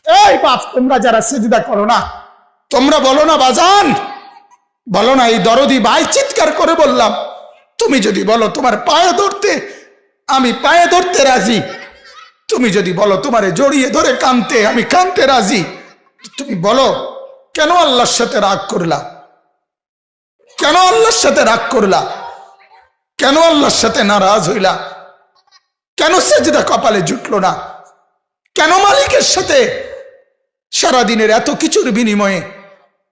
এই বাপ, তোমরা যারা সিজদা করো না, তোমরা বলো না বাজান, বলো না এই দরদি ভাই চিৎকার করে বললাম, তুমি যদি বলো তোমার পায়ে ধরতে, আমি পায়ে ধরতে রাজি। তুমি যদি বলো তোমারে জড়িয়ে ধরে কানতে, আমি কানতে রাজি। তুমি বলো কেন আল্লাহর সাথে রাগ করলা? কেন আল্লাহর সাথে রাগ করলা? কেন আল্লাহর সাথে নারাজ হইলা? কেন সেজদা কপালে জুটলো না? কেন মালিকের সাথে সারাদিনের এত কিছুর বিনিময়ে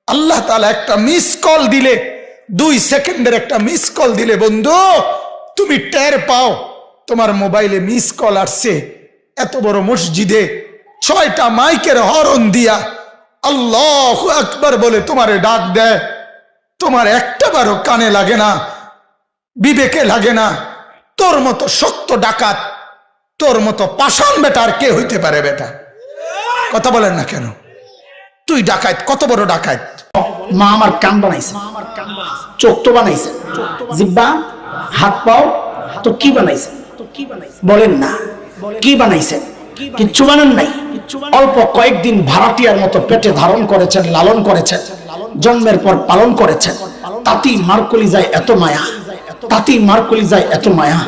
আল্লাহ তাআলা একটা মিস কল দিলে, 2 সেকেন্ডের একটা মিস কল দিলে বন্ধু তুমি টের পাও তোমার মোবাইলে মিস কল আসছে, এত বড় মসজিদে 6টা মাইকের হরন দিয়া আল্লাহু আকবার বলে তোমারে ডাক দেয়, তোমার একটাবারও কানে লাগে না, বিবেকে লাগে না। তোর মতো শক্ত ডাকাত, তোর মতো পাষাণ বেটা আর কে হইতে পারে? বেটা কথা বলেন না কেন? তুই ডাকাত, কত বড় ডাকাত? মা আমার কান বানাইছে, চোখ তো বানাইছে, জিহ্বা, হাত পাও, তো কি বানাইছে? বলেন না কি বানাইছে? কিচ্ছু বানান নাই। অল্প কয়েকদিন ভাড়াটিয়ার মতো পেটে ধারণ করেছেন, লালন করেছেন, জন্মের পর পালন করেছেন। তাতেই মারকলি যায় এত মায়া, তাতেই মারকলি যায় এত মায়া।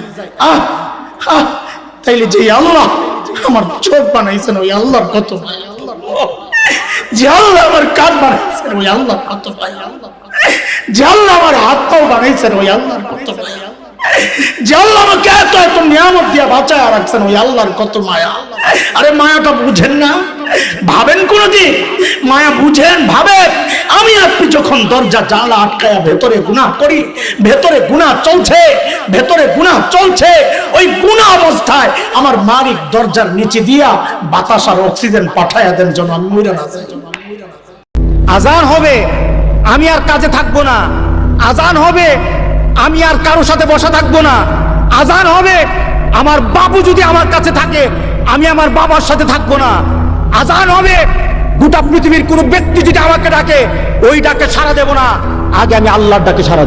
আহ আহ, তাইলে যে আল্লাহ আমার চোখ বানাইছেন, ওই আল্লাহর কত মায়া। যে আল্লাহ আমার কান বানাইছেন, ওই আল্লাহর কত মায়া। যে আল্লাহ আমার হাত পাও বানাইছেন, ওই আল্লাহর কত মায়া। যে আল্লাহ আমাকে এত এত নিয়ামত দিয়া বাঁচায় রাখছেন, ওই আল্লাহর কত মায়া। আরে মায়াটা বুঝেন না? ভাবেন কোনদিন? মায়া বুঝেন, ভাবেন? আমি আপনি যখন দরজা জানলা আটকায়া ভেতরে গুনাহ করি, ভেতরে গুনাহ চলছে, ভেতরে গুনাহ চলছে, ওই গুনাহ অবস্থায় আমার মালিক দরজার নিচে দিয়া বাতাস আর অক্সিজেন পাঠায়া দেন যেন আমি মরে না যাই। আজান হবে, আমি আর কাজে থাকবো না। আজান হবে, আমি আর কারোর সাথে বসা থাকবো না। আজান হবে, আমার বাবু যদি আমার কাছে থাকে, আমি আমার বাবার সাথে থাকবো না। আজান হবে, গোটা পৃথিবীর কোনো ব্যক্তি যদি আমাকে ডাকে, ওই ডাকে সাড়া দেব না, আগে আমি আল্লাহর ডাকে সাড়া দেব।